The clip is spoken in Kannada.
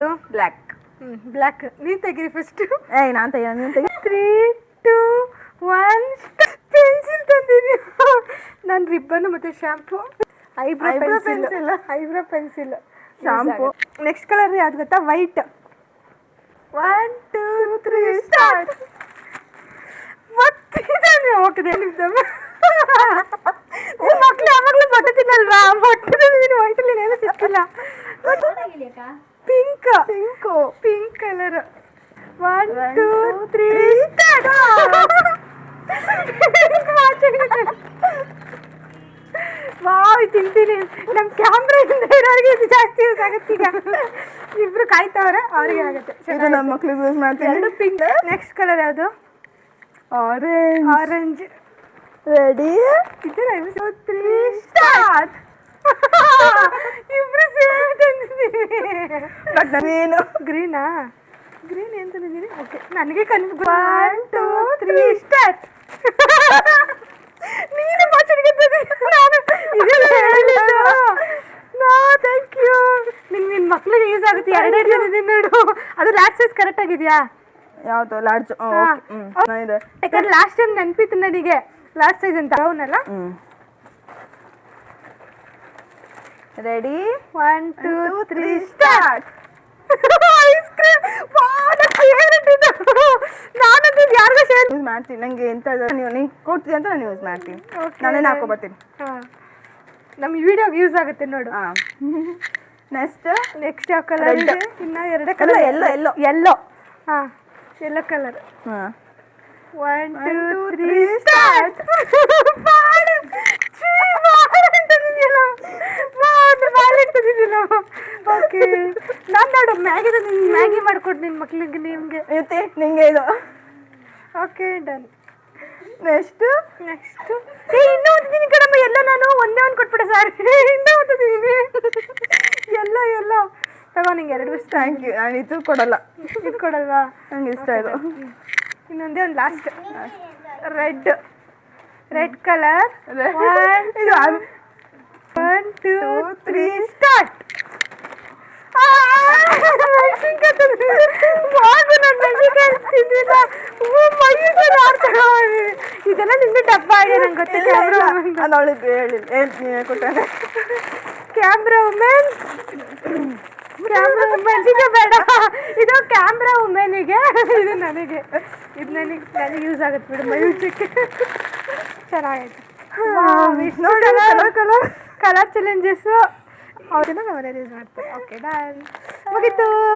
ಬ್ಲ್ಯಾಕ್. ಬ್ಲ್ಯಾಕ್. ನೀನು ತೆಗೀರಿ ಫಸ್ಟ್. ನಾನು ತೆಗಿ. 3, 2, 1 ಪೆನ್ಸಿಲ್ ತಂದಿದ್ದೀನಿ. ನಾನು ರಿಬ್ಬನ್ ಮತ್ತೆ shampoo. Eyebrow pencil shampoo. Next colour ಯಾವ್ದು ಗೊತ್ತಾ? ವೈಟ್. 1, 2, 3 ಸ್ಟಾರ್ಟ್. ಮತ್ತೆ ಹೋಗ್ತದೆ ನಿಮ್ದಮ್ಮ. ಮಕ್ಳು ಯಾವಾಗಲೂ ಬಟ್ಟೆ ತಿನ್ನಲ್ವಾ? ಬಟ್ಟೆ ನೀನು ವೈಟಲ್ಲಿ ಏನೂ ಸಿಕ್ಕಿಲ್ಲ. Pink colour. 1, 2, 3 ಸ್ಟಾರ್ಟ್. ವಾವ್, ತಿಂತೀನಿ. ನಮ್ಮ ಕ್ಯಾಮ್ರಾ ಇರೋರಿಗೆ ಇದು ಜಾಸ್ತಿ ಯೂಸ್ ಆಗುತ್ತೆ. ಈಗ ಇಬ್ರು ಕಾಯ್ತವ್ರೆ, ಅವ್ರಿಗೆ ಆಗುತ್ತೆ. ಇದು ನಮ್ಮ ಮಕ್ಳಿಗೆ ಯೂಸ್ ಮಾಡ್ತೀನಿ. 2 ಪಿಂಕ್. ನೆಕ್ಸ್ಟ್ ಕಲರ್ ಯಾವುದು? ಆರೆಂಜ್. ರೆಡಿ? 1, 2, 3 ಸ್ಟಾರ್ಟ್. ಇಬ್ರು ಸೇಮ್ ತಂದಿದ್ದೀವಿ. ಬಟ್ ನಾನೇನು ಗ್ರೀನಾ? ಗ್ರೀನ್ ಏನು ತಂದಿದ್ದೀನಿ? ಓಕೆ, ನನಗೆ 1, 2, 3 ಸ್ಟಾರ್ಟ್. ನೀನು ಮಾತಾಡಿಗೆ ನಾನು ಇದೆಲ್ಲ ಹೇಳಿದ್ದು. Thank you. ನಿನ್ನ ಮಕ್ಳಿಗೆ ಯೂಸ್ ಆಗುತ್ತೆ. 2 ತಂದಿದ್ದೀನಿ ನೋಡು. ಅದು ಲಾಸ್ಟ್ ಸೈಜ್ ಕರೆಕ್ಟ್ ಆಗಿದೆಯಾ? ಯಾವುದು? ಲಾರ್ಜ್. ಇದೆ. ಯಾಕಂದ್ರೆ ಲಾಸ್ಟ್ ಟೈಮ್ ನೆನಪಿತ್ತು ನನಗೆ ಲಾಸ್ಟ್ ಸೈಜ್ ಅಂತ. ಅವನಲ್ಲ. ರೆಡಿ? 1, 2, 3 ಸ್ಟಾರ್ಟ್. Ice cream. ನಾನಂತೂ ಯಾರಿಗೂ ಶೇರ್ ಯೂಸ್ ಮಾಡ್ತೀನಿ. ನಂಗೆ ಎಂತ ನೀವು ನಿಂಗೆ ಕೊಡ್ತೀನಿ ಅಂತ ನಾನು ಯೂಸ್ ಮಾಡ್ತೀನಿ. ನಾನೇನು ಹಾಕೊಬರ್ತೀನಿ. ನಮ್ಮ ವಿಡಿಯೋಗೆ ಯೂಸ್ ಆಗುತ್ತೆ ನೋಡು. ನೆಕ್ಸ್ಟ್ ಯಾವ ಕಲರ್ ಇದೆ? ಇನ್ನ 2 ಕಲರ್. ಎಲ್ಲೋ. ಹಾಂ, ಎಲ್ಲೋ ಕಲರ್. 1, 2, 3 ಸ್ಟಾರ್ಟ್. ಓಕೆ, ನಾನು ನೋಡು ಮ್ಯಾಗಿ ಮಾಡ್ಕೊಟ್ಟು ನಿನ್ನ ಮಕ್ಳಿಗೆ ನಿಮಗೆ. ನಿಂಗೆ ಇದು. Okay, done. ನೆಕ್ಸ್ಟ್ ಇನ್ನೂ ಓದ್ತೀನಿ ಕಣಮ್ಮ. ಎಲ್ಲ ನಾನು ಒಂದೇ ಒಂದು ಕೊಟ್ಬಿಟ್ಟೆ ಸರ್. ಇನ್ನೂ ಓದ್ತಿದ್ದೀನಿ. ಎಲ್ಲ ತಗೋ, ನಿಂಗೆ 2 ಇಷ್ಟ. Thank you. ನಾನು ಇದು ಕೊಡಲ್ಲ. ಇದು ಕೊಡಲ್ವಾ? ನಂಗೆ ಇಷ್ಟ ಇದು. ಇನ್ನೊಂದೇ ಒಂದು ಲಾಸ್ಟ್. Red colour. 1, 2, 3 ಸ್ಟಾರ್ಟ್. ಇದೆಲ್ಲ ನಿಂದು ಡಬ್ಬ ಆಗಿದೆ. ನಂಗೆ ಗೊತ್ತಿಲ್ಲ. ಅವಳಿಗೆ ಹೇಳಿ ಕೊಟ್ಟೆ. ಕ್ಯಾಮ್ರಾ ವುಮೆನ್ ಬೇಡ. ಇದು ಕ್ಯಾಮ್ರಾ ವುಮೆನಿಗೆ, ಇದು ನನಗೆ. ಇದು ನನಗೆ ಯೂಸ್ ಆಗುತ್ತೆ ಬಿಡು. ಮಯೂಚಕ್ಕೆ ಚೆನ್ನಾಗೈತೆ. ಕಲರ್ ಚಾಲೆಂಜಸ್ಸು ಅವ್ರನ್ನ ನಾವು ಯೂಸ್ ಮಾಡ್ತಾರೆ. Okay, done. ಮುಗೀತು.